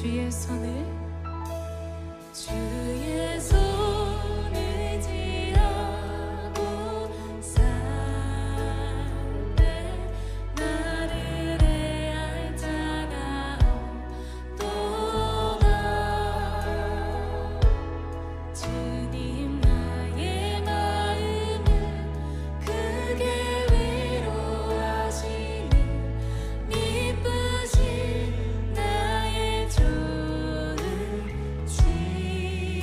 주의 손을 지하고 살 때 나를 해할 자가 없도다. 주님 나의 마음을 크게 위로하시니 미쁘신 나의 좋은 주님.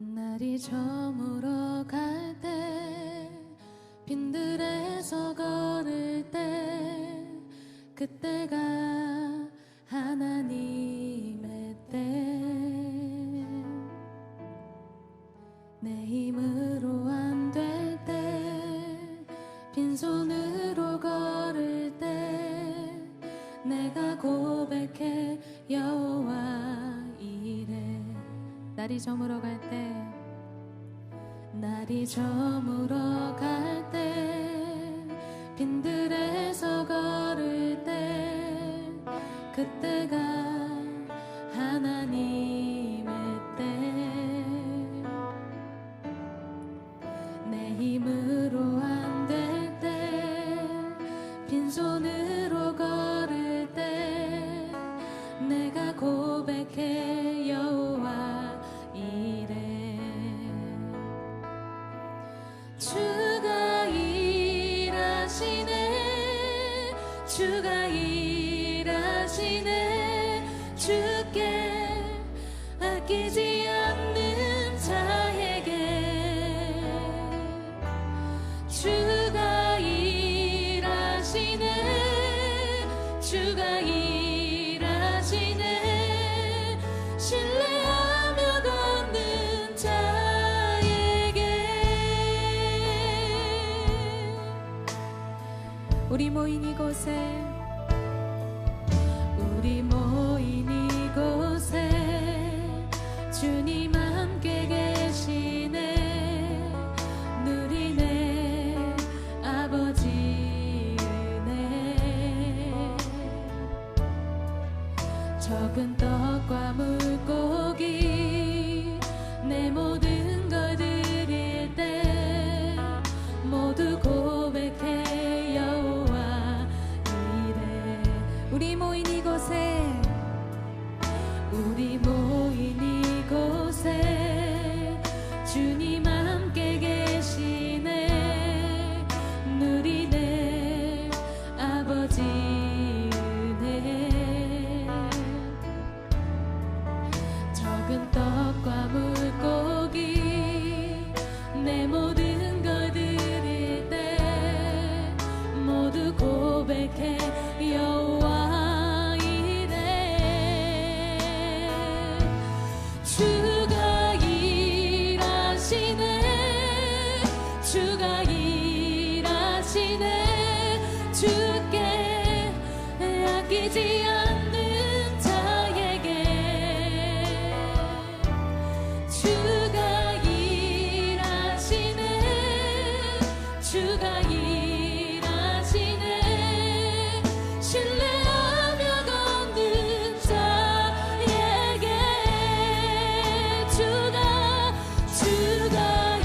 날이 저물어 갈 때 빈들에서 걸을 때 그때가 하나님의 때 내 힘으로 안 될 때 빈손으로 걸을 때 내가 고백해 여호와 이래 날이 저물어 갈 때 날이 저물어 갈 때 빈들에서 걸을 때 그때가 하나님의 때 내 힘으로 안 될 때 빈손으로 걸을 때 내가 고백해 여호와 이래 주가 일하시네 주가 일하시네 주께 아끼지 않는 자에게 주가 일하시네 주가 일하시네 신뢰하며 걷는 자에게 우리 모인 이곳에 주님 함께 계시네 누리네 아버지 은혜 적은 떡과 물고기 내 모든 걸 드릴 때 모두 고백해 여호와 이래 우리 모인 이곳에 주님 함께 계시네 누리네 아버지 은혜 적은 떡과 물고기 내 모든 걸 드릴 때 모두 고백해 여호와 이래 주가 일하시네 주께 아끼지 않는 자에게 주가 일하시네 주가 일하시네 신뢰하며 걷는 자에게 주가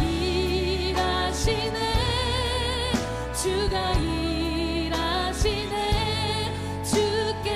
일하시네 주가 일하시네 주께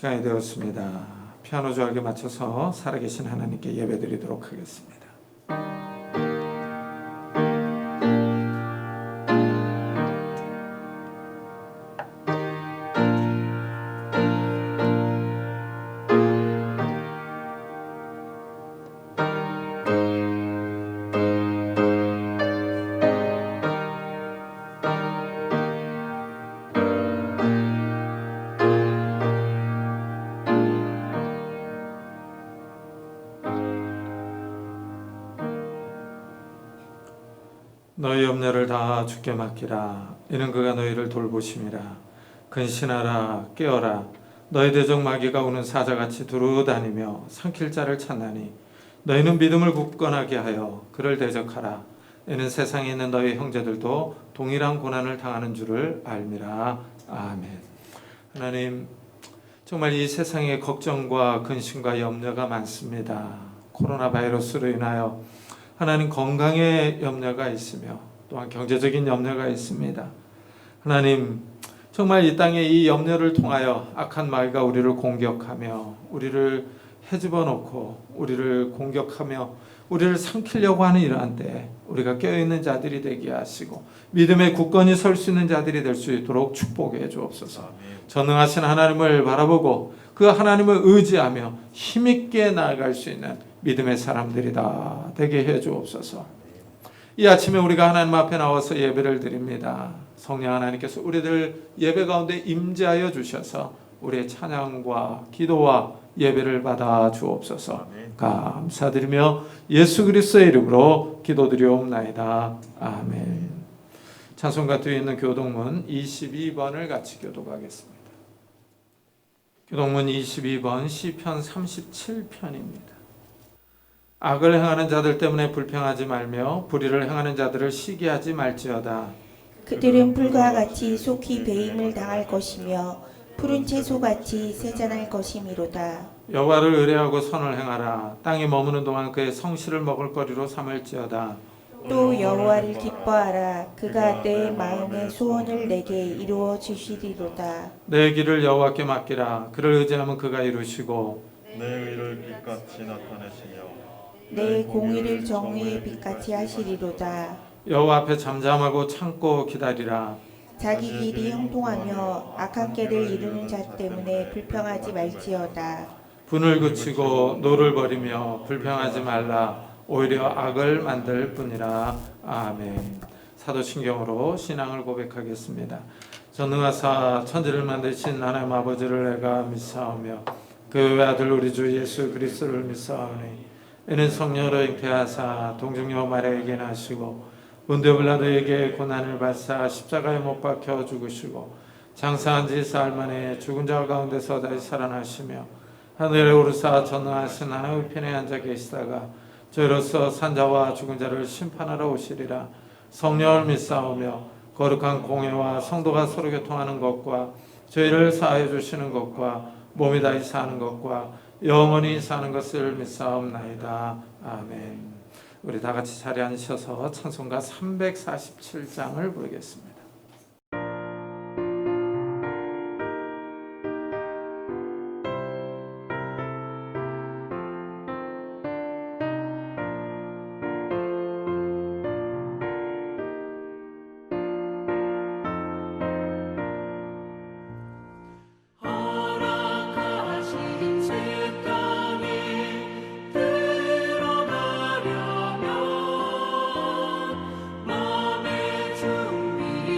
시간이 되었습니다. 피아노 조각에 맞춰서 살아계신 하나님께 예배드리도록 하겠습니다. 너희 염려를 다 주께 맡기라. 이는 그가 너희를 돌보심이라. 근신하라 깨어라. 너희 대적 마귀가 우는 사자같이 두루 다니며 삼킬 자를 찾나니 너희는 믿음을 굳건하게 하여 그를 대적하라. 이는 세상에 있는 너희 형제들도 동일한 고난을 당하는 줄을 알미라. 아멘. 하나님, 정말 이 세상에 걱정과 근심과 염려가 많습니다. 코로나 바이러스로 인하여 하나님 건강의 염려가 있으며 또한 경제적인 염려가 있습니다. 하나님, 정말 이 땅에 이 염려를 통하여 악한 마귀가 우리를 공격하며 우리를 헤집어 놓고 우리를 공격하며 우리를 삼키려고 하는 이러한 때에 우리가 깨어있는 자들이 되게 하시고 믿음에 굳건히 설 수 있는 자들이 될 수 있도록 축복해 주옵소서. 전능하신 하나님을 바라보고 그 하나님을 의지하며 힘있게 나아갈 수 있는 믿음의 사람들이 다 되게 해 주옵소서. 이 아침에 우리가 하나님 앞에 나와서 예배를 드립니다. 성령 하나님께서 우리들 예배 가운데 임재하여 주셔서 우리의 찬양과 기도와 예배를 받아 주옵소서. 감사드리며 예수 그리스도의 이름으로 기도드리옵나이다. 아멘. 찬송가 뒤에 있는 교동문 22번을 같이 교독하겠습니다. 교동문 22번 시편 37편입니다. 악을 행하는 자들 때문에 불평하지 말며 불의를 행하는 자들을 시기하지 말지어다. 그들은 풀과 같이 속히 배임을 당할 것이며 푸른 채소같이 세잔할 것이미로다. 여호와를 의뢰하고 선을 행하라. 땅이 머무는 동안 그의 성실을 먹을거리로 삼을지어다. 또 여호와를 기뻐하라. 그가 내 마음의 소원을 내게 이루어 주시리로다. 내 길을 여호와께 맡기라. 그를 의지하면 그가 이루시고 내 의를 빛같이 나타내시며 내 공의를 정의의 빛같이 하시리로다. 여호와 앞에 잠잠하고 참고 기다리라. 자기 길이 형통하며 악한 길을 이루는 자 때문에 불평하지 말지어다. 분을 그치고 노를 버리며 불평하지 말라. 오히려 악을 만들 뿐이라. 아멘. 사도신경으로 신앙을 고백하겠습니다. 전능하사 천지를 만드신 하나님 아버지를 내가 믿사오며 그 외아들 우리 주 예수 그리스도를 믿사오니 이는 성령으로 잉태하사 동정녀 마리아에게 나시고 본디오 빌라도에게 고난을 받사 십자가에 못 박혀 죽으시고 장사한 지 사흘 만에 죽은 자 가운데서 다시 살아나시며 하늘에 오르사 전능하신 하나님의 편에 앉아 계시다가 저희로서 산자와 죽은 자를 심판하러 오시리라. 성령을 믿사오며 거룩한 공회와 성도가 서로 교통하는 것과 저희를 사하여 주시는 것과 몸이 다시 사는 것과 영원히 사는 것을 믿사옵나이다. 아멘. 우리 다 같이 자리에 앉으셔서 찬송가 347장을 부르겠습니다. 마음의 준비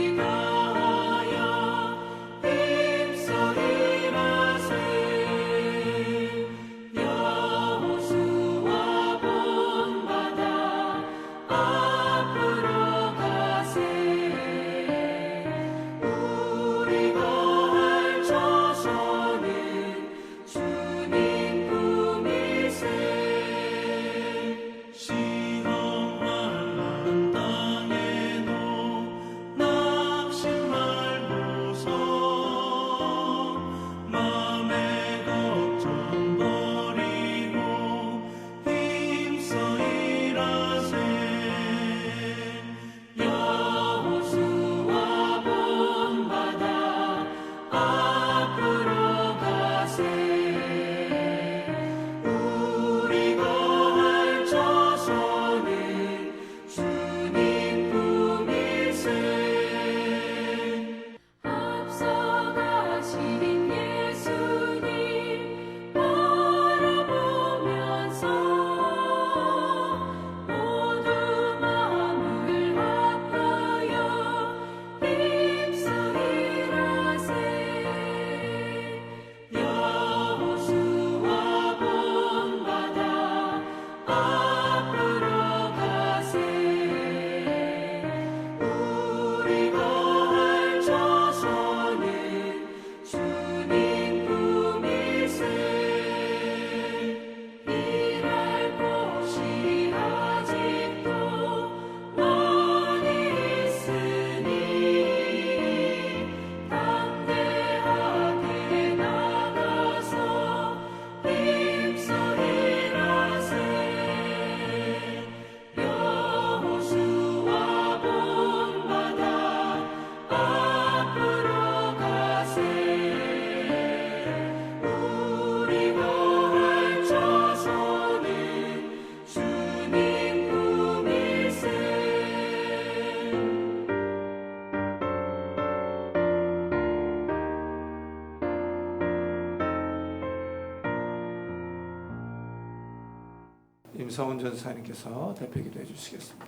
임성훈 전사님께서 대표기도해 주시겠습니다.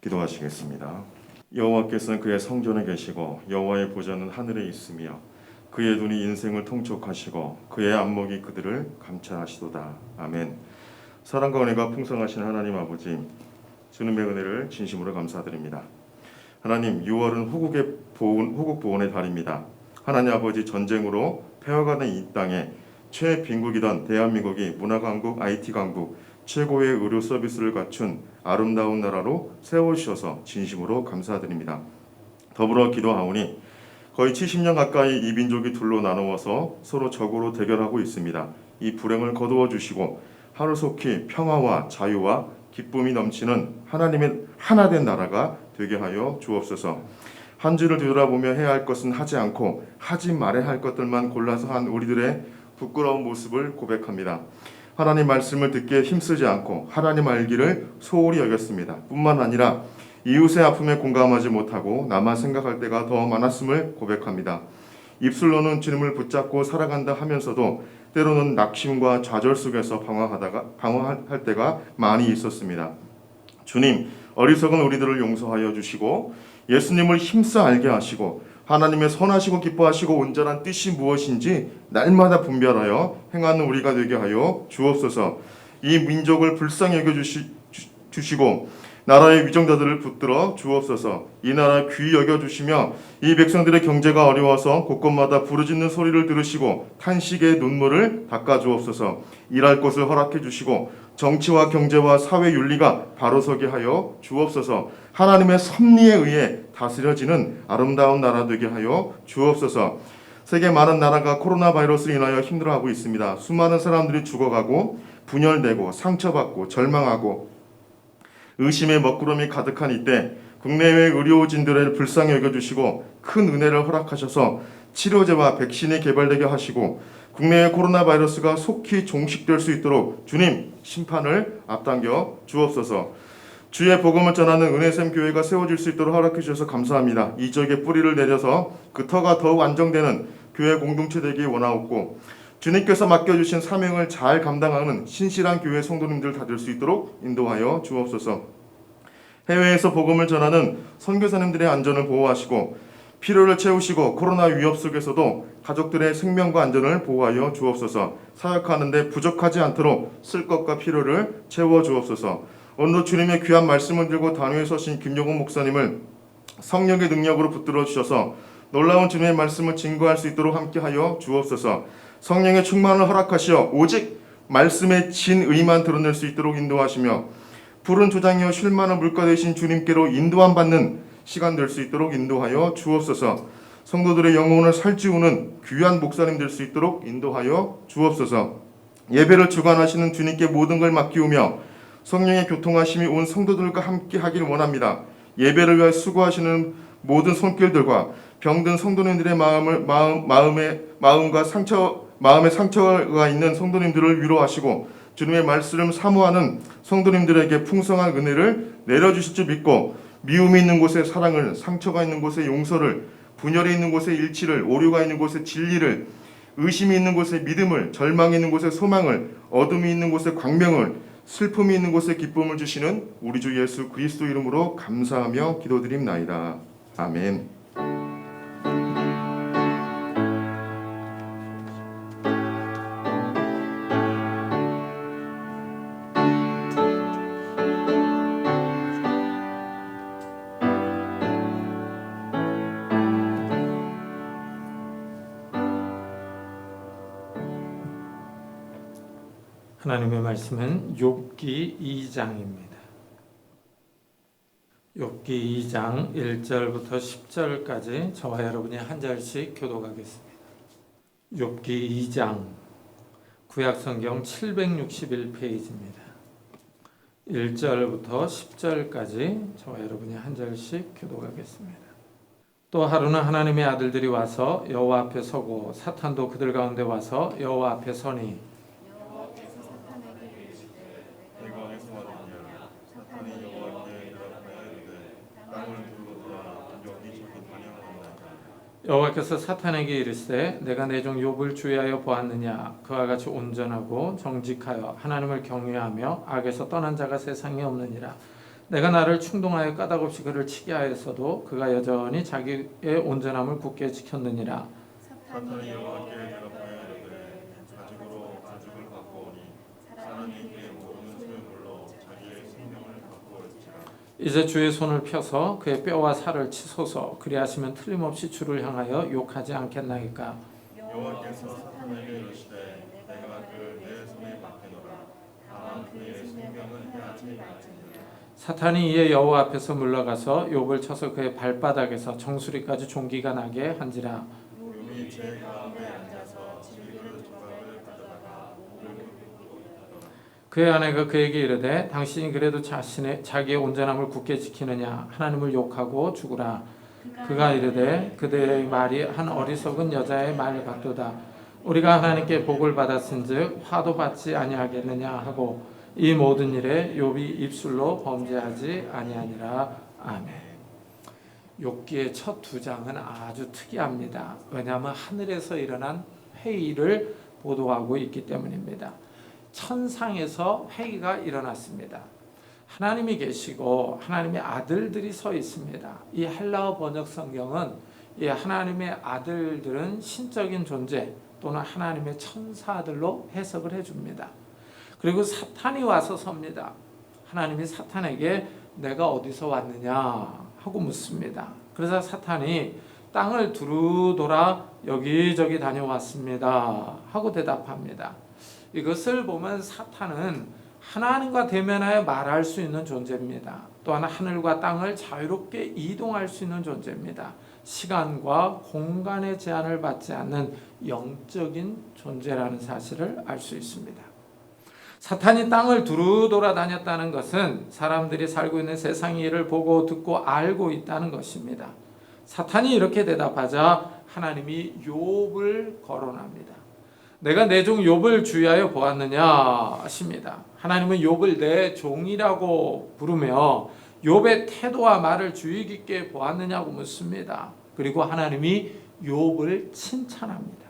기도하시겠습니다. 여호와께서는 그의 성전에 계시고 여호와의 보좌는 하늘에 있으며 그의 눈이 인생을 통촉하시고 그의 안목이 그들을 감찰하시도다. 아멘. 사랑과 은혜가 풍성하신 하나님 아버지, 주님의 은혜를 진심으로 감사드립니다. 하나님, 6월은 호국 보훈의 달입니다. 하나님 아버지, 전쟁으로 패화가는 이 땅에 최빈국이던 대한민국이 문화강국, IT강국, 최고의 의료 서비스를 갖춘 아름다운 나라로 세워주셔서 진심으로 감사드립니다. 더불어 기도하오니 거의 70년 가까이 이 민족이 둘로 나누어서 서로 적으로 대결하고 있습니다. 이 불행을 거두어 주시고 하루속히 평화와 자유와 기쁨이 넘치는 하나님의 하나된 나라가 되게 하여 주옵소서. 한 주를 뒤돌아보며 해야 할 것은 하지 않고 하지 말아야 할 것들만 골라서 한 우리들의 부끄러운 모습을 고백합니다. 하나님 말씀을 듣기에 힘쓰지 않고 하나님 알기를 소홀히 여겼습니다. 뿐만 아니라 이웃의 아픔에 공감하지 못하고 나만 생각할 때가 더 많았음을 고백합니다. 입술로는 주님을 붙잡고 살아간다 하면서도 때로는 낙심과 좌절 속에서 방황할 때가 많이 있었습니다. 주님, 어리석은 우리들을 용서하여 주시고 예수님을 힘써 알게 하시고 하나님의 선하시고 기뻐하시고 온전한 뜻이 무엇인지 날마다 분별하여 행하는 우리가 되게 하여 주옵소서. 이 민족을 불쌍히 여겨주시고 나라의 위정자들을 붙들어 주옵소서. 이 나라 귀히 여겨주시며 이 백성들의 경제가 어려워서 곳곳마다 부르짖는 소리를 들으시고 탄식의 눈물을 닦아주옵소서. 일할 곳을 허락해 주시고 정치와 경제와 사회 윤리가 바로 서게 하여 주옵소서. 하나님의 섭리에 의해 다스려지는 아름다운 나라 되게 하여 주옵소서. 세계 많은 나라가 코로나 바이러스로 인하여 힘들어하고 있습니다. 수많은 사람들이 죽어가고 분열되고 상처받고 절망하고 의심의 먹구름이 가득한 이때 국내외 의료진들을 불쌍히 여겨주시고 큰 은혜를 허락하셔서 치료제와 백신이 개발되게 하시고 국내외 코로나 바이러스가 속히 종식될 수 있도록 주님 심판을 앞당겨 주옵소서. 주의 복음을 전하는 은혜샘 교회가 세워질 수 있도록 허락해 주셔서 감사합니다. 이 지역에 뿌리를 내려서 그 터가 더욱 안정되는 교회 공동체 되기 원하옵고 주님께서 맡겨주신 사명을 잘 감당하는 신실한 교회 성도님들 다 될 수 있도록 인도하여 주옵소서. 해외에서 복음을 전하는 선교사님들의 안전을 보호하시고 필요를 채우시고 코로나 위협 속에서도 가족들의 생명과 안전을 보호하여 주옵소서. 사역하는데 부족하지 않도록 쓸 것과 필요를 채워 주옵소서. 오늘도 주님의 귀한 말씀을 들고 단위에 서신 김용훈 목사님을 성령의 능력으로 붙들어 주셔서 놀라운 주님의 말씀을 증거할 수 있도록 함께하여 주옵소서. 성령의 충만을 허락하시어 오직 말씀의 진의만 드러낼 수 있도록 인도하시며 푸른 조장이여 쉴만한 물가 되신 주님께로 인도함 받는 시간 될 수 있도록 인도하여 주옵소서. 성도들의 영혼을 살찌우는 귀한 목사님 될 수 있도록 인도하여 주옵소서. 예배를 주관하시는 주님께 모든 걸 맡기우며 성령의 교통하심이 온 성도들과 함께 하길 원합니다. 예배를 위해 수고하시는 모든 손길들과 병든 성도님들의 마음의 상처가 있는 성도님들을 위로하시고 주님의 말씀을 사모하는 성도님들에게 풍성한 은혜를 내려주실 줄 믿고 미움이 있는 곳에 사랑을, 상처가 있는 곳에 용서를, 분열이 있는 곳에 일치를, 오류가 있는 곳에 진리를, 의심이 있는 곳에 믿음을, 절망이 있는 곳에 소망을, 어둠이 있는 곳에 광명을, 슬픔이 있는 곳에 기쁨을 주시는 우리 주 예수 그리스도 이름으로 감사하며 기도드립나이다. 아멘. 하나님의 말씀은 욥기 2장입니다. 욥기 2장 1절부터 10절까지 저와 여러분이 한 절씩 교독하겠습니다. 욥기 2장 구약성경 761페이지입니다. 1절부터 10절까지 저와 여러분이 한 절씩 교독하겠습니다. 또 하루는 하나님의 아들들이 와서 여호와 앞에 서고 사탄도 그들 가운데 와서 여호와 앞에 서니 여호와께서 사탄에게 이르시되 내가 내 종 욥을 주의하여 보았느냐 그와 같이 온전하고 정직하여 하나님을 경외하며 악에서 떠난 자가 세상에 없느니라. 내가 나를 충동하여 까닭없이 그를 치게 하였어도 그가 여전히 자기의 온전함을 굳게 지켰느니라. 사탄이 여호와께 대답하여 이르되 가죽으로 가죽을 바꾸오니 사람이 그의 모르는 소유물로 자기의 생명을 바꾸었지라. 이제 주의 손을 펴서 그의 뼈와 살을 치소서. 그리하시면 틀림없이 주를 향하여 욕하지 않겠나이까. 여호와께서 사탄에게 이르시되 내가 그를 내 손에 맡기노라. 다만 그의 생명은 해하지 말지니라. 사탄이 이에 여호와 앞에서 물러가서 욥을 쳐서 그의 발바닥에서 정수리까지 종기가 나게 한지라. 욥이 제 가운데 앉아서 질그릇 조각을 가져다가 목을 굽고 있더라. 그의 아내가 그에게 이르되 당신이 그래도 자기의 온전함을 굳게 지키느냐 하나님을 욕하고 죽으라. 그가 이르되 그대의 말이 한 어리석은 여자의 말 같도다. 우리가 하나님께 복을 받았은즉 화도 받지 아니하겠느냐 하고 이 모든 일에 욥이 입술로 범죄하지 아니하니라. 아멘. 욥기의 첫 두 장은 아주 특이합니다. 왜냐하면 하늘에서 일어난 회의를 보도하고 있기 때문입니다. 천상에서 회의가 일어났습니다. 하나님이 계시고 하나님의 아들들이 서 있습니다. 이 헬라어 번역 성경은 이 하나님의 아들들은 신적인 존재 또는 하나님의 천사들로 해석을 해줍니다. 그리고 사탄이 와서 섭니다. 하나님이 사탄에게 내가 어디서 왔느냐 하고 묻습니다. 그래서 사탄이 땅을 두루 돌아 여기저기 다녀왔습니다 하고 대답합니다. 이것을 보면 사탄은 하나님과 대면하여 말할 수 있는 존재입니다. 또한 하늘과 땅을 자유롭게 이동할 수 있는 존재입니다. 시간과 공간의 제한을 받지 않는 영적인 존재라는 사실을 알 수 있습니다. 사탄이 땅을 두루 돌아다녔다는 것은 사람들이 살고 있는 세상의 일을 보고 듣고 알고 있다는 것입니다. 사탄이 이렇게 대답하자 하나님이 욥을 거론합니다. 내가 내 종 욥을 주의하여 보았느냐 하십니다. 하나님은 욥을 내 종이라고 부르며 욥의 태도와 말을 주의 깊게 보았느냐고 묻습니다. 그리고 하나님이 욥을 칭찬합니다.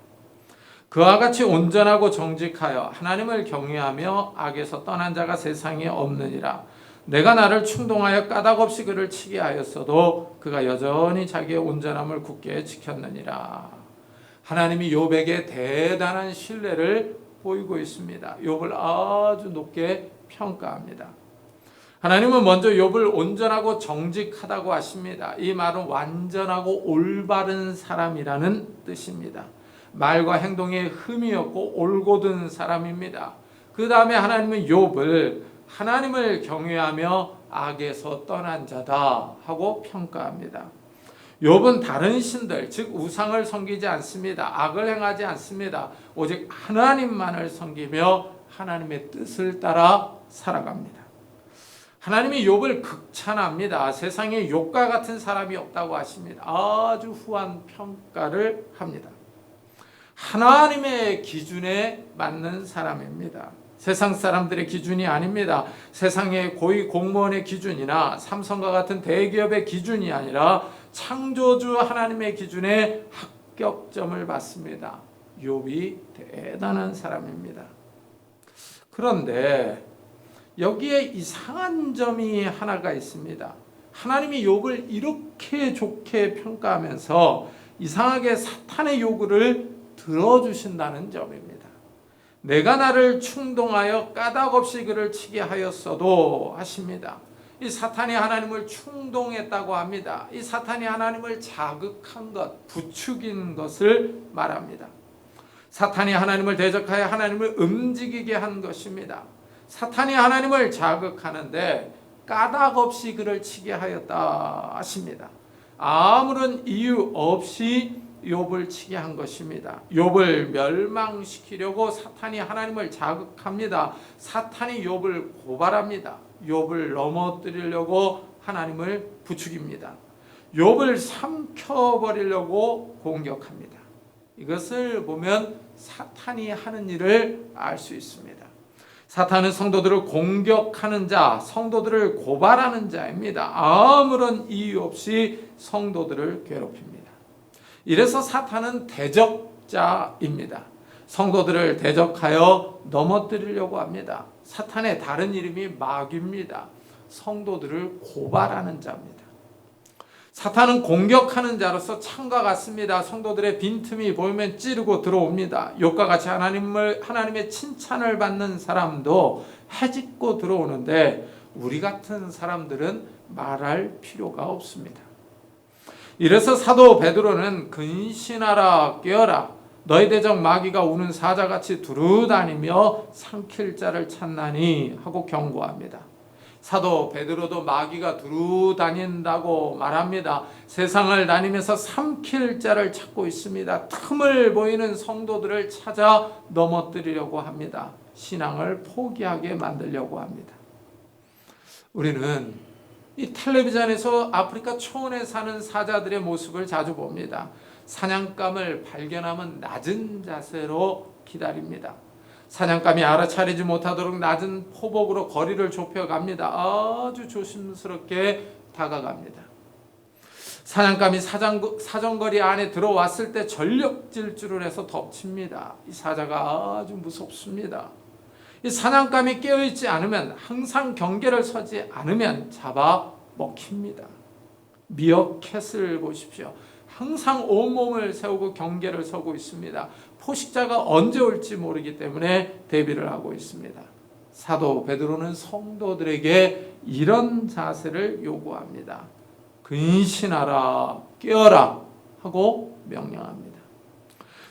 그와 같이 온전하고 정직하여 하나님을 경외하며 악에서 떠난 자가 세상에 없느니라. 내가 나를 충동하여 까닭없이 그를 치게 하였어도 그가 여전히 자기의 온전함을 굳게 지켰느니라. 하나님이 욥에게 대단한 신뢰를 보이고 있습니다. 욥을 아주 높게 평가합니다. 하나님은 먼저 욥을 온전하고 정직하다고 하십니다. 이 말은 완전하고 올바른 사람이라는 뜻입니다. 말과 행동에 흠이 없고 올곧은 사람입니다. 그 다음에 하나님은 욥을 하나님을 경외하며 악에서 떠난 자다 하고 평가합니다. 욥은 다른 신들, 즉 우상을 섬기지 않습니다. 악을 행하지 않습니다. 오직 하나님만을 섬기며 하나님의 뜻을 따라 살아갑니다. 하나님이 욥을 극찬합니다. 세상에 욥과 같은 사람이 없다고 하십니다. 아주 후한 평가를 합니다. 하나님의 기준에 맞는 사람입니다. 세상 사람들의 기준이 아닙니다. 세상의 고위 공무원의 기준이나 삼성과 같은 대기업의 기준이 아니라 창조주 하나님의 기준에 합격점을 받습니다. 욥이 대단한 사람입니다. 그런데 여기에 이상한 점이 하나가 있습니다. 하나님이 욥을 이렇게 좋게 평가하면서 이상하게 사탄의 요구를 들어주신다는 점입니다. 내가 나를 충동하여 까닭없이 그를 치게 하였어도 하십니다. 이 사탄이 하나님을 충동했다고 합니다. 이 사탄이 하나님을 자극한 것, 부추긴 것을 말합니다. 사탄이 하나님을 대적하여 하나님을 움직이게 한 것입니다. 사탄이 하나님을 자극하는데 까닭없이 그를 치게 하였다 하십니다. 아무런 이유 없이 욥을 치게 한 것입니다. 욥을 멸망시키려고 사탄이 하나님을 자극합니다. 사탄이 욥을 고발합니다. 욥을 넘어뜨리려고 하나님을 부추깁니다. 욥을 삼켜버리려고 공격합니다. 이것을 보면 사탄이 하는 일을 알 수 있습니다. 사탄은 성도들을 공격하는 자, 성도들을 고발하는 자입니다. 아무런 이유 없이 성도들을 괴롭힙니다. 이래서 사탄은 대적자입니다. 성도들을 대적하여 넘어뜨리려고 합니다. 사탄의 다른 이름이 마귀입니다. 성도들을 고발하는 자입니다. 사탄은 공격하는 자로서 창과 같습니다. 성도들의 빈틈이 보이면 찌르고 들어옵니다. 욥과 같이 하나님의 칭찬을 받는 사람도 해집고 들어오는데 우리 같은 사람들은 말할 필요가 없습니다. 이래서 사도 베드로는 근신하라 깨어라 너희 대적 마귀가 우는 사자같이 두루다니며 삼킬 자를 찾나니 하고 경고합니다. 사도 베드로도 마귀가 두루다닌다고 말합니다. 세상을 다니면서 삼킬 자를 찾고 있습니다. 틈을 보이는 성도들을 찾아 넘어뜨리려고 합니다. 신앙을 포기하게 만들려고 합니다. 우리는 이 텔레비전에서 아프리카 초원에 사는 사자들의 모습을 자주 봅니다. 사냥감을 발견하면 낮은 자세로 기다립니다. 사냥감이 알아차리지 못하도록 낮은 포복으로 거리를 좁혀갑니다. 아주 조심스럽게 다가갑니다. 사냥감이 사정거리 안에 들어왔을 때 전력 질주를 해서 덮칩니다. 이 사자가 아주 무섭습니다. 이 사냥감이 깨어있지 않으면, 항상 경계를 서지 않으면 잡아 먹힙니다. 미어캣을 보십시오. 항상 온몸을 세우고 경계를 서고 있습니다. 포식자가 언제 올지 모르기 때문에 대비를 하고 있습니다. 사도 베드로는 성도들에게 이런 자세를 요구합니다. 근신하라, 깨어라 하고 명령합니다.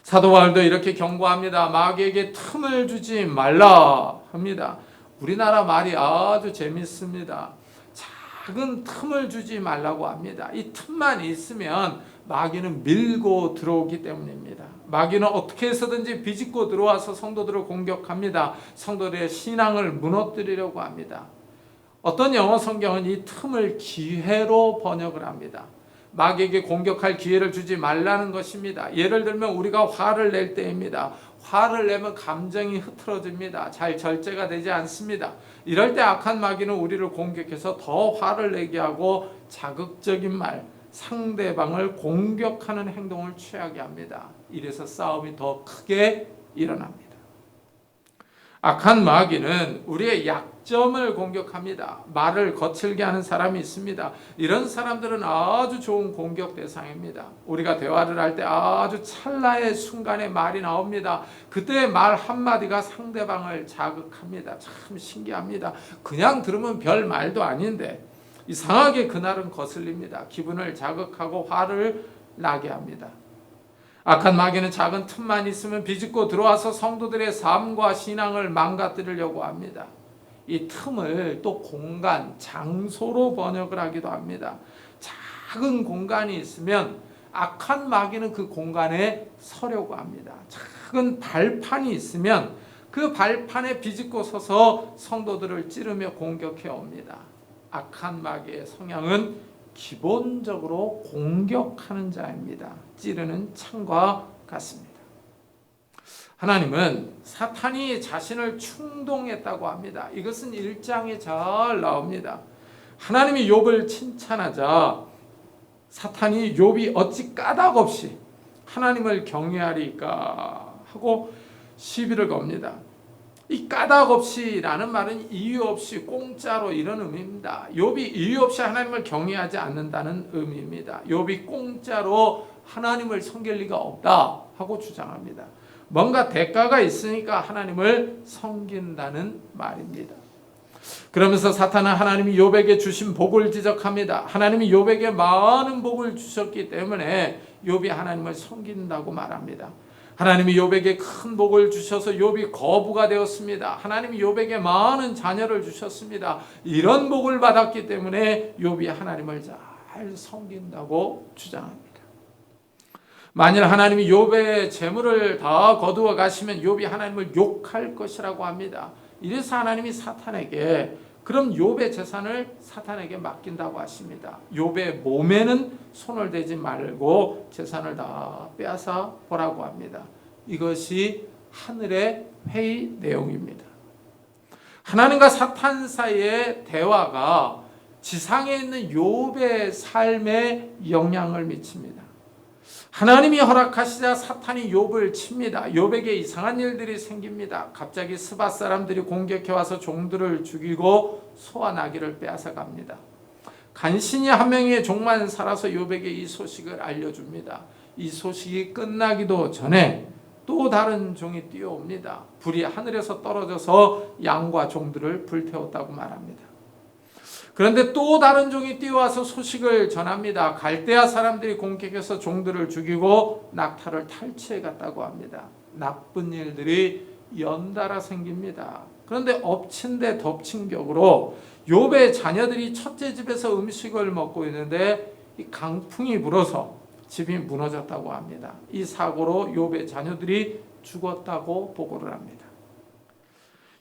사도 바울도 이렇게 경고합니다. 마귀에게 틈을 주지 말라 합니다. 우리나라 말이 아주 재밌습니다. 작은 틈을 주지 말라고 합니다. 이 틈만 있으면 마귀는 밀고 들어오기 때문입니다. 마귀는 어떻게 해서든지 비집고 들어와서 성도들을 공격합니다. 성도들의 신앙을 무너뜨리려고 합니다. 어떤 영어 성경은 이 틈을 기회로 번역을 합니다. 마귀에게 공격할 기회를 주지 말라는 것입니다. 예를 들면 우리가 화를 낼 때입니다. 화를 내면 감정이 흐트러집니다. 잘 절제가 되지 않습니다. 이럴 때 악한 마귀는 우리를 공격해서 더 화를 내게 하고 자극적인 말, 상대방을 공격하는 행동을 취하게 합니다. 이래서 싸움이 더 크게 일어납니다. 악한 마귀는 우리의 약점을 공격합니다. 말을 거칠게 하는 사람이 있습니다. 이런 사람들은 아주 좋은 공격 대상입니다. 우리가 대화를 할 때 아주 찰나의 순간에 말이 나옵니다. 그때 말 한마디가 상대방을 자극합니다. 참 신기합니다. 그냥 들으면 별 말도 아닌데 이상하게 그날은 거슬립니다. 기분을 자극하고 화를 나게 합니다. 악한 마귀는 작은 틈만 있으면 비집고 들어와서 성도들의 삶과 신앙을 망가뜨리려고 합니다. 이 틈을 또 공간, 장소로 번역을 하기도 합니다. 작은 공간이 있으면 악한 마귀는 그 공간에 서려고 합니다. 작은 발판이 있으면 그 발판에 비집고 서서 성도들을 찌르며 공격해 옵니다. 악한 마귀의 성향은 기본적으로 공격하는 자입니다. 찌르는 창과 같습니다. 하나님은 사탄이 자신을 충동했다고 합니다. 이것은 1장에 잘 나옵니다. 하나님이 욥을 칭찬하자 사탄이 욥이 어찌 까닭없이 하나님을 경외하리까 하고 시비를 겁니다. 이 까닭없이라는 말은 이유 없이 공짜로 이런 의미입니다. 욥이 이유 없이 하나님을 경외하지 않는다는 의미입니다. 욥이 공짜로 하나님을 섬길 리가 없다 하고 주장합니다. 뭔가 대가가 있으니까 하나님을 섬긴다는 말입니다. 그러면서 사탄은 하나님이 욥에게 주신 복을 지적합니다. 하나님이 욥에게 많은 복을 주셨기 때문에 욥이 하나님을 섬긴다고 말합니다. 하나님이 욥에게 큰 복을 주셔서 욥이 거부가 되었습니다. 하나님이 욥에게 많은 자녀를 주셨습니다. 이런 복을 받았기 때문에 욥이 하나님을 잘 섬긴다고 주장합니다. 만일 하나님이 욥의 재물을 다 거두어 가시면 욥이 하나님을 욕할 것이라고 합니다. 이래서 하나님이 사탄에게 그럼 욥의 재산을 사탄에게 맡긴다고 하십니다. 욥의 몸에는 손을 대지 말고 재산을 다 빼앗아 보라고 합니다. 이것이 하늘의 회의 내용입니다. 하나님과 사탄 사이의 대화가 지상에 있는 욥의 삶에 영향을 미칩니다. 하나님이 허락하시자 사탄이 욥을 칩니다. 욥에게 이상한 일들이 생깁니다. 갑자기 스바 사람들이 공격해 와서 종들을 죽이고 소와 나귀를 빼앗아 갑니다. 간신히 한 명의 종만 살아서 욥에게 이 소식을 알려줍니다. 이 소식이 끝나기도 전에 또 다른 종이 뛰어옵니다. 불이 하늘에서 떨어져서 양과 종들을 불태웠다고 말합니다. 그런데 또 다른 종이 뛰어와서 소식을 전합니다. 갈대아 사람들이 공격해서 종들을 죽이고 낙타를 탈취해 갔다고 합니다. 나쁜 일들이 연달아 생깁니다. 그런데 엎친 데 덮친 격으로 욥의 자녀들이 첫째 집에서 음식을 먹고 있는데 이 강풍이 불어서 집이 무너졌다고 합니다. 이 사고로 욥의 자녀들이 죽었다고 보고를 합니다.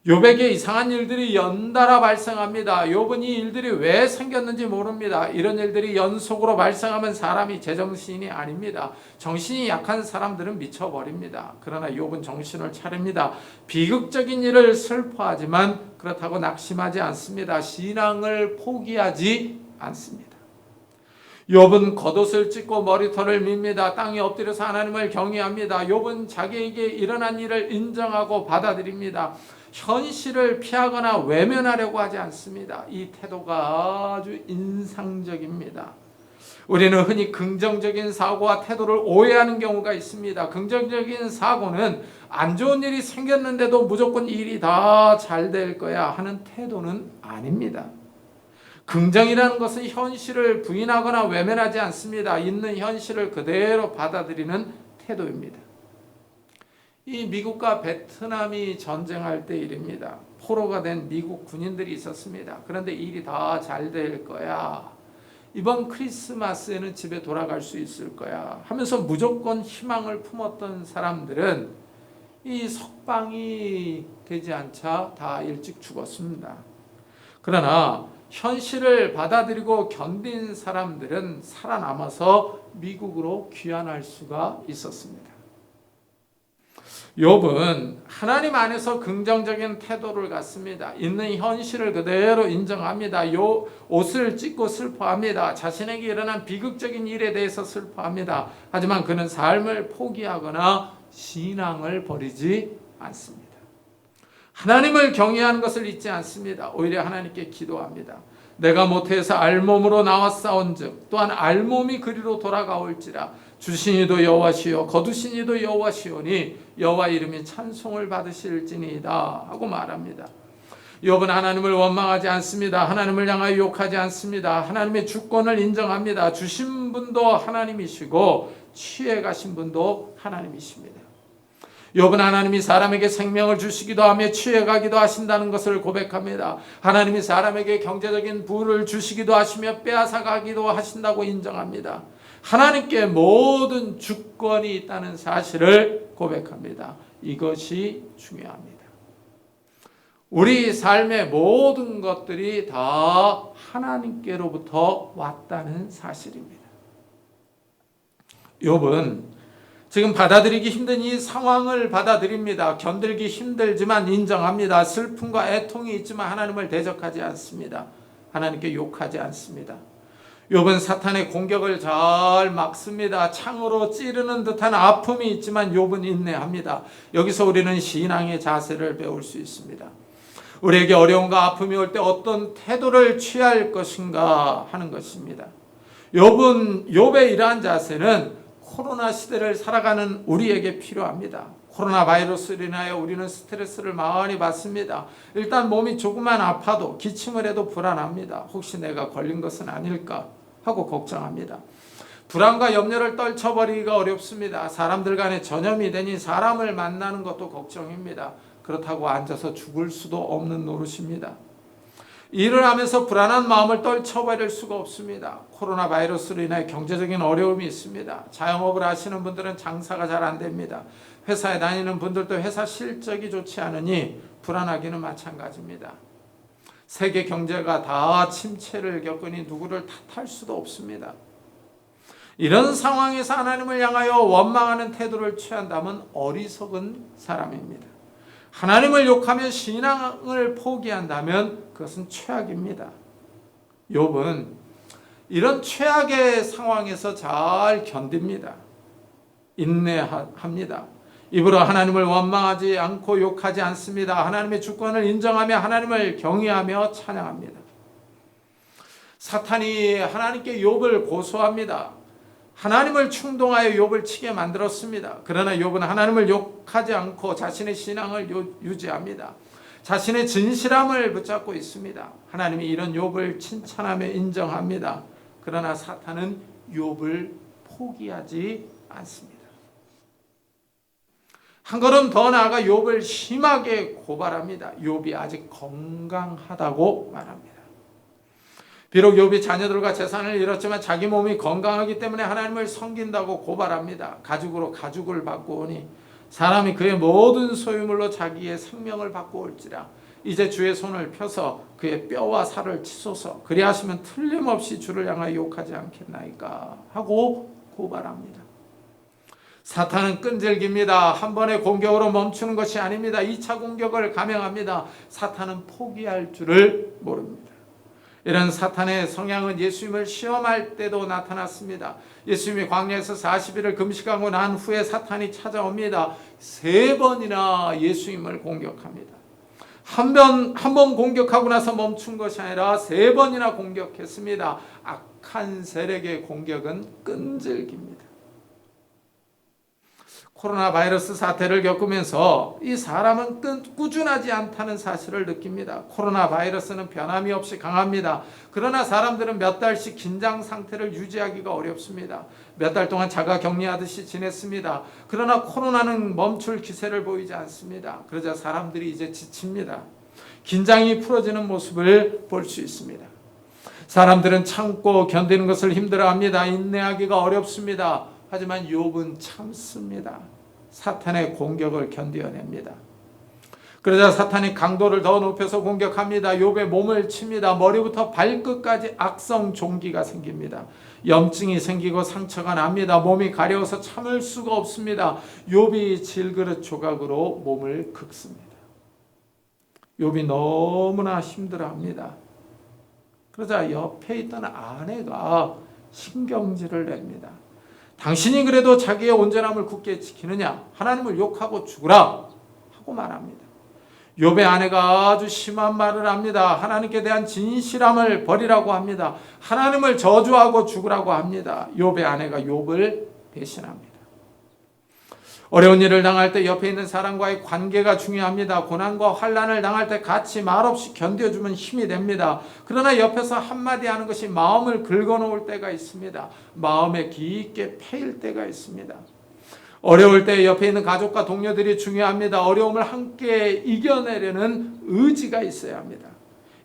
욥에게 이상한 일들이 연달아 발생합니다. 욥은 이 일들이 왜 생겼는지 모릅니다. 이런 일들이 연속으로 발생하면 사람이 제정신이 아닙니다. 정신이 약한 사람들은 미쳐버립니다. 그러나 욥은 정신을 차립니다. 비극적인 일을 슬퍼하지만 그렇다고 낙심하지 않습니다. 신앙을 포기하지 않습니다. 욥은 겉옷을 찢고 머리털을 밉니다. 땅에 엎드려서 하나님을 경외합니다. 욥은 자기에게 일어난 일을 인정하고 받아들입니다. 현실을 피하거나 외면하려고 하지 않습니다. 이 태도가 아주 인상적입니다. 우리는 흔히 긍정적인 사고와 태도를 오해하는 경우가 있습니다. 긍정적인 사고는 안 좋은 일이 생겼는데도 무조건 일이 다 잘 될 거야 하는 태도는 아닙니다. 긍정이라는 것은 현실을 부인하거나 외면하지 않습니다. 있는 현실을 그대로 받아들이는 태도입니다. 이 미국과 베트남이 전쟁할 때 일입니다. 포로가 된 미국 군인들이 있었습니다. 그런데 일이 다 잘 될 거야. 이번 크리스마스에는 집에 돌아갈 수 있을 거야 하면서 무조건 희망을 품었던 사람들은 이 석방이 되지 않자 다 일찍 죽었습니다. 그러나 현실을 받아들이고 견딘 사람들은 살아남아서 미국으로 귀환할 수가 있었습니다. 욥은 하나님 안에서 긍정적인 태도를 갖습니다. 있는 현실을 그대로 인정합니다. 옷을 찢고 슬퍼합니다. 자신에게 일어난 비극적인 일에 대해서 슬퍼합니다. 하지만 그는 삶을 포기하거나 신앙을 버리지 않습니다. 하나님을 경외하는 것을 잊지 않습니다. 오히려 하나님께 기도합니다. 내가 모태에서 알몸으로 나왔사온즉 또한 알몸이 그리로 돌아가올지라 주신 이도 여호와시요 거두신 이도 여호와시오니 여호와 이름이 찬송을 받으실지니이다 하고 말합니다. 욥은 하나님을 원망하지 않습니다. 하나님을 향하여 욕하지 않습니다. 하나님의 주권을 인정합니다. 주신 분도 하나님이시고 취해 가신 분도 하나님이십니다. 욥은 하나님이 사람에게 생명을 주시기도 하며 취해가기도 하신다는 것을 고백합니다. 하나님이 사람에게 경제적인 부를 주시기도 하시며 빼앗아가기도 하신다고 인정합니다. 하나님께 모든 주권이 있다는 사실을 고백합니다. 이것이 중요합니다. 우리 삶의 모든 것들이 다 하나님께로부터 왔다는 사실입니다. 욥은 지금 받아들이기 힘든 이 상황을 받아들입니다. 견딜기 힘들지만 인정합니다. 슬픔과 애통이 있지만 하나님을 대적하지 않습니다. 하나님께 욕하지 않습니다. 욥은 사탄의 공격을 잘 막습니다. 창으로 찌르는 듯한 아픔이 있지만 욥은 인내합니다. 여기서 우리는 신앙의 자세를 배울 수 있습니다. 우리에게 어려움과 아픔이 올 때 어떤 태도를 취할 것인가 하는 것입니다. 욥의 이러한 자세는 코로나 시대를 살아가는 우리에게 필요합니다. 코로나 바이러스로 인하여 우리는 스트레스를 많이 받습니다. 일단 몸이 조금만 아파도 기침을 해도 불안합니다. 혹시 내가 걸린 것은 아닐까 하고 걱정합니다. 불안과 염려를 떨쳐버리기가 어렵습니다. 사람들 간에 전염이 되니 사람을 만나는 것도 걱정입니다. 그렇다고 앉아서 죽을 수도 없는 노릇입니다. 일을 하면서 불안한 마음을 떨쳐버릴 수가 없습니다. 코로나 바이러스로 인해 경제적인 어려움이 있습니다. 자영업을 하시는 분들은 장사가 잘 안 됩니다. 회사에 다니는 분들도 회사 실적이 좋지 않으니 불안하기는 마찬가지입니다. 세계 경제가 다 침체를 겪으니 누구를 탓할 수도 없습니다. 이런 상황에서 하나님을 향하여 원망하는 태도를 취한다면 어리석은 사람입니다. 하나님을 욕하며 신앙을 포기한다면 그것은 최악입니다. 욥은 이런 최악의 상황에서 잘 견딥니다. 인내합니다. 입으로 하나님을 원망하지 않고 욕하지 않습니다. 하나님의 주권을 인정하며 하나님을 경외하며 찬양합니다. 사탄이 하나님께 욥을 고소합니다. 하나님을 충동하여 욥을 치게 만들었습니다. 그러나 욥은 하나님을 욕하지 않고 자신의 신앙을 유지합니다. 자신의 진실함을 붙잡고 있습니다. 하나님이 이런 욥을 칭찬하며 인정합니다. 그러나 사탄은 욥을 포기하지 않습니다. 한 걸음 더 나아가 욥을 심하게 고발합니다. 욥이 아직 건강하다고 말합니다. 비록 욥이 자녀들과 재산을 잃었지만 자기 몸이 건강하기 때문에 하나님을 섬긴다고 고발합니다. 가죽으로 가죽을 바꾸오니 사람이 그의 모든 소유물로 자기의 생명을 바꾸올지라. 이제 주의 손을 펴서 그의 뼈와 살을 치소서. 그리하시면 틀림없이 주를 향하여 욕하지 않겠나이까 하고 고발합니다. 사탄은 끈질깁니다. 한 번의 공격으로 멈추는 것이 아닙니다. 2차 공격을 감행합니다. 사탄은 포기할 줄을 모릅니다. 이런 사탄의 성향은 예수님을 시험할 때도 나타났습니다. 예수님이 광야에서 40일을 금식하고 난 후에 사탄이 찾아옵니다. 3번이나 예수님을 공격합니다. 한 번 공격하고 나서 멈춘 것이 아니라 3번이나 공격했습니다. 악한 세력의 공격은 끈질깁니다. 코로나 바이러스 사태를 겪으면서 이 사람은 꾸준하지 않다는 사실을 느낍니다. 코로나 바이러스는 변함이 없이 강합니다. 그러나 사람들은 몇 달씩 긴장 상태를 유지하기가 어렵습니다. 몇 달 동안 자가 격리하듯이 지냈습니다. 그러나 코로나는 멈출 기세를 보이지 않습니다. 그러자 사람들이 이제 지칩니다. 긴장이 풀어지는 모습을 볼 수 있습니다. 사람들은 참고 견디는 것을 힘들어합니다. 인내하기가 어렵습니다. 하지만 욥은 참습니다. 사탄의 공격을 견뎌냅니다. 그러자 사탄이 강도를 더 높여서 공격합니다. 욥의 몸을 칩니다. 머리부터 발끝까지 악성 종기가 생깁니다. 염증이 생기고 상처가 납니다. 몸이 가려워서 참을 수가 없습니다. 욥이 질그릇 조각으로 몸을 긁습니다. 욥이 너무나 힘들어합니다. 그러자 옆에 있던 아내가 신경질을 냅니다. 당신이 그래도 자기의 온전함을 굳게 지키느냐? 하나님을 욕하고 죽으라 하고 말합니다. 욥의 아내가 아주 심한 말을 합니다. 하나님께 대한 진실함을 버리라고 합니다. 하나님을 저주하고 죽으라고 합니다. 욥의 아내가 욥을 배신합니다. 어려운 일을 당할 때 옆에 있는 사람과의 관계가 중요합니다. 고난과 환난을 당할 때 같이 말없이 견뎌주면 힘이 됩니다. 그러나 옆에서 한마디 하는 것이 마음을 긁어놓을 때가 있습니다. 마음에 깊게 패일 때가 있습니다. 어려울 때 옆에 있는 가족과 동료들이 중요합니다. 어려움을 함께 이겨내려는 의지가 있어야 합니다.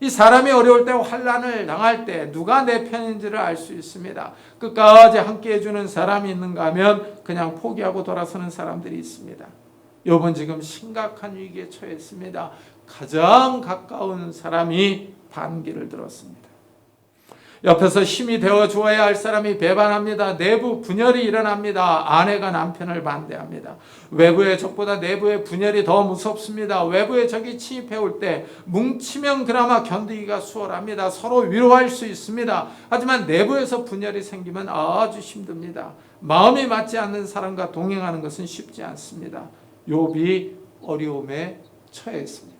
이 사람이 어려울 때 환난을 당할 때 누가 내 편인지를 알 수 있습니다. 끝까지 함께 해주는 사람이 있는가 하면 그냥 포기하고 돌아서는 사람들이 있습니다. 욥은 지금 심각한 위기에 처했습니다. 가장 가까운 사람이 반기를 들었습니다. 옆에서 힘이 되어 주어야 할 사람이 배반합니다. 내부 분열이 일어납니다. 아내가 남편을 반대합니다. 외부의 적보다 내부의 분열이 더 무섭습니다. 외부의 적이 침입해 올 때 뭉치면 그나마 견디기가 수월합니다. 서로 위로할 수 있습니다. 하지만 내부에서 분열이 생기면 아주 힘듭니다. 마음이 맞지 않는 사람과 동행하는 것은 쉽지 않습니다. 욥이 어려움에 처했습니다.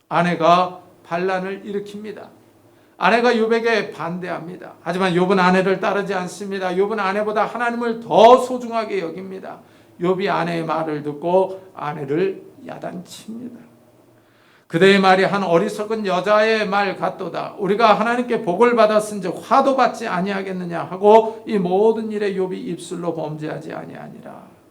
아내가 반란을 일으킵니다. 아내가 욥에게 반대합니다. 하지만 욥은 아내를 따르지 않습니다. 욥은 아내보다 하나님을 더 소중하게 여깁니다. 욥이 아내의 말을 듣고 아내를 야단칩니다. 그대의 말이 한 어리석은 여자의 말 같도다. 우리가 하나님께 복을 받았은즉 화도 받지 아니하겠느냐 하고 이 모든 일에 욥이 입술로 범죄하지 아니하니라.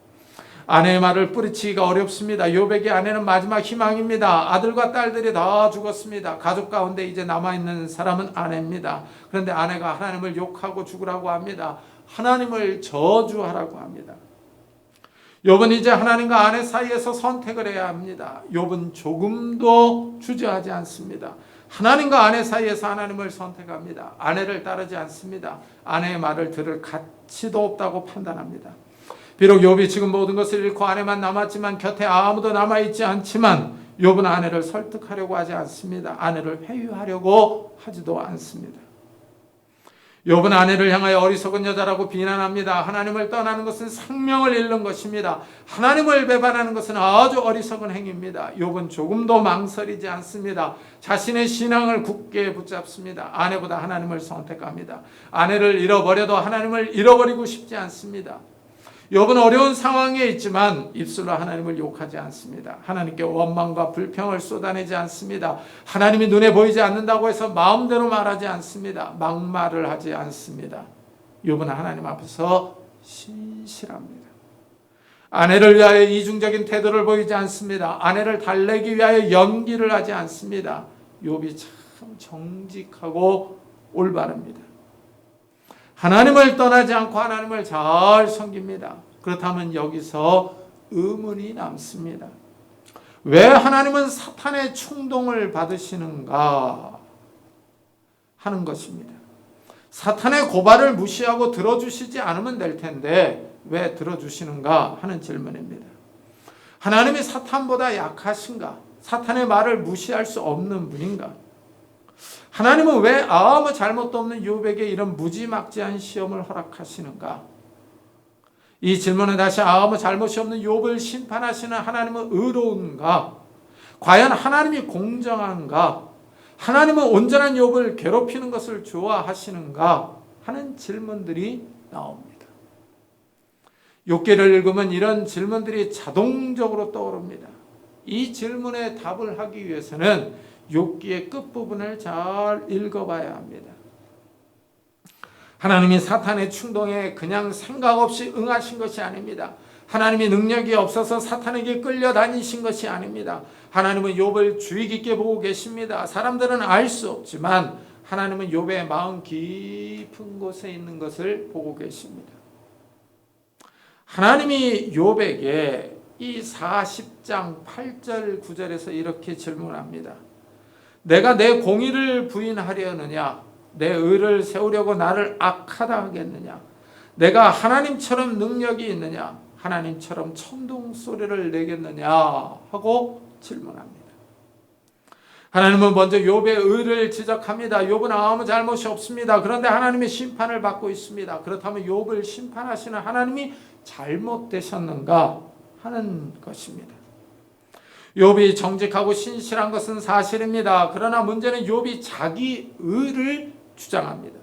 아내의 말을 뿌리치기가 어렵습니다. 욥에게 아내는 마지막 희망입니다. 아들과 딸들이 다 죽었습니다. 가족 가운데 이제 남아있는 사람은 아내입니다. 그런데 아내가 하나님을 욕하고 죽으라고 합니다. 하나님을 저주하라고 합니다. 욥은 이제 하나님과 아내 사이에서 선택을 해야 합니다. 욥은 조금도 주저하지 않습니다. 하나님과 아내 사이에서 하나님을 선택합니다. 아내를 따르지 않습니다. 아내의 말을 들을 가치도 없다고 판단합니다. 비록 욥이 지금 모든 것을 잃고 아내만 남았지만 곁에 아무도 남아있지 않지만 욥은 아내를 설득하려고 하지 않습니다. 아내를 회유하려고 하지도 않습니다. 욥은 아내를 향하여 어리석은 여자라고 비난합니다. 하나님을 떠나는 것은 생명을 잃는 것입니다. 하나님을 배반하는 것은 아주 어리석은 행위입니다. 욥은 조금도 망설이지 않습니다. 자신의 신앙을 굳게 붙잡습니다. 아내보다 하나님을 선택합니다. 아내를 잃어버려도 하나님을 잃어버리고 싶지 않습니다. 욥은 어려운 상황에 있지만 입술로 하나님을 욕하지 않습니다. 하나님께 원망과 불평을 쏟아내지 않습니다. 하나님이 눈에 보이지 않는다고 해서 마음대로 말하지 않습니다. 막말을 하지 않습니다. 욥은 하나님 앞에서 신실합니다. 아내를 위하여 이중적인 태도를 보이지 않습니다. 아내를 달래기 위하여 연기를 하지 않습니다. 욥이 참 정직하고 올바릅니다. 하나님을 떠나지 않고 하나님을 잘 섬깁니다. 그렇다면 여기서 의문이 남습니다. 왜 하나님은 사탄의 충동을 받으시는가 하는 것입니다. 사탄의 고발을 무시하고 들어주시지 않으면 될 텐데 왜 들어주시는가 하는 질문입니다. 하나님이 사탄보다 약하신가? 사탄의 말을 무시할 수 없는 분인가? 하나님은 왜 아무 잘못도 없는 욥에게 이런 무지막지한 시험을 허락하시는가? 이 질문에 다시 아무 잘못이 없는 욥을 심판하시는 하나님은 의로운가? 과연 하나님이 공정한가? 하나님은 온전한 욥을 괴롭히는 것을 좋아하시는가? 하는 질문들이 나옵니다. 욥기를 읽으면 이런 질문들이 자동적으로 떠오릅니다. 이 질문에 답을 하기 위해서는 욥기의 끝부분을 잘 읽어봐야 합니다. 하나님이 사탄의 충동에 그냥 생각 없이 응하신 것이 아닙니다. 하나님이 능력이 없어서 사탄에게 끌려다니신 것이 아닙니다. 하나님은 욥을 주의 깊게 보고 계십니다. 사람들은 알 수 없지만 하나님은 욥의 마음 깊은 곳에 있는 것을 보고 계십니다. 하나님이 욥에게 이 40장 8절 9절에서 이렇게 질문합니다. 내가 내 공의를 부인하려느냐? 내 의를 세우려고 나를 악하다 하겠느냐? 내가 하나님처럼 능력이 있느냐? 하나님처럼 천둥 소리를 내겠느냐? 하고 질문합니다. 하나님은 먼저 욥의 의를 지적합니다. 욥은 아무 잘못이 없습니다. 그런데 하나님의 심판을 받고 있습니다. 그렇다면 욥을 심판하시는 하나님이 잘못되셨는가 하는 것입니다. 욥이 정직하고 신실한 것은 사실입니다. 그러나 문제는 욥이 자기 의를 주장합니다.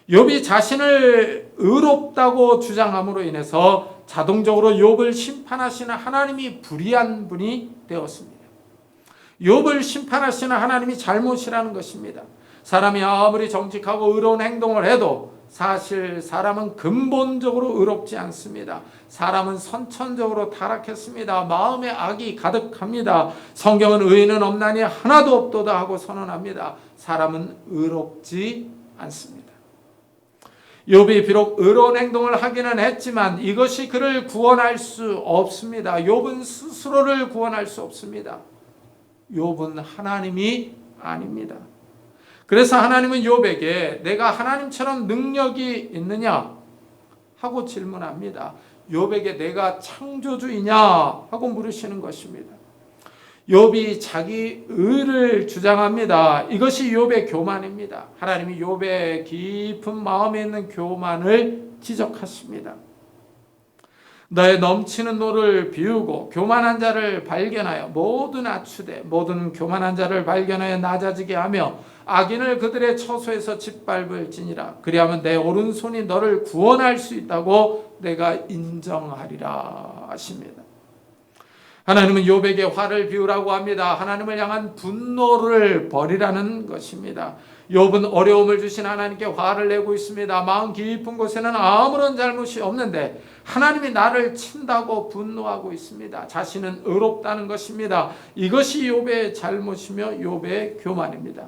욥이 자신을 의롭다고 주장함으로 인해서 자동적으로 욥을 심판하시는 하나님이 불의한 분이 되었습니다. 욥을 심판하시는 하나님이 잘못이라는 것입니다. 사람이 아무리 정직하고 의로운 행동을 해도 사실 사람은 근본적으로 의롭지 않습니다. 사람은 선천적으로 타락했습니다. 마음에 악이 가득합니다. 성경은 의인은 없나니 하나도 없도다 하고 선언합니다. 사람은 의롭지 않습니다. 욥이 비록 의로운 행동을 하기는 했지만 이것이 그를 구원할 수 없습니다. 욥은 스스로를 구원할 수 없습니다. 욥은 하나님이 아닙니다. 그래서 하나님은 욥에게 내가 하나님처럼 능력이 있느냐 하고 질문합니다. 욥에게 내가 창조주이냐 하고 물으시는 것입니다. 욥이 자기 의를 주장합니다. 이것이 욥의 교만입니다. 하나님이 욥의 깊은 마음에 있는 교만을 지적하십니다. 너의 넘치는 노를 비우고 교만한 자를 발견하여 모두 낮추되 모든 교만한 자를 발견하여 낮아지게 하며 악인을 그들의 처소에서 짓밟을지니라. 그리하면 내 오른손이 너를 구원할 수 있다고 내가 인정하리라 하십니다. 하나님은 욥에게 화를 비우라고 합니다. 하나님을 향한 분노를 버리라는 것입니다. 욥은 어려움을 주신 하나님께 화를 내고 있습니다. 마음 깊은 곳에는 아무런 잘못이 없는데 하나님이 나를 친다고 분노하고 있습니다. 자신은 의롭다는 것입니다. 이것이 욥의 잘못이며 욥의 교만입니다.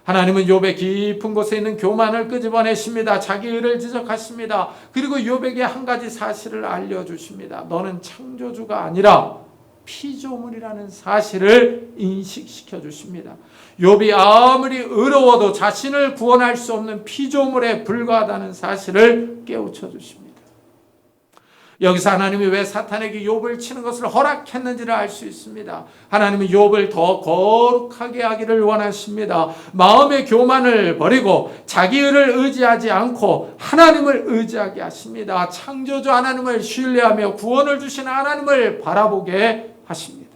하나님은 욥의 깊은 곳에 있는 교만을 끄집어내십니다. 자기 의를 지적하십니다. 그리고 욥에게 한 가지 사실을 알려주십니다. 너는 창조주가 아니라 피조물이라는 사실을 인식시켜 주십니다. 욥이 아무리 의로워도 자신을 구원할 수 없는 피조물에 불과하다는 사실을 깨우쳐 주십니다. 여기서 하나님이 왜 사탄에게 욥을 치는 것을 허락했는지를 알 수 있습니다. 하나님은 욥을 더 거룩하게 하기를 원하십니다. 마음의 교만을 버리고 자기 의를 의지하지 않고 하나님을 의지하게 하십니다. 창조주 하나님을 신뢰하며 구원을 주시는 하나님을 바라보게 하십니다.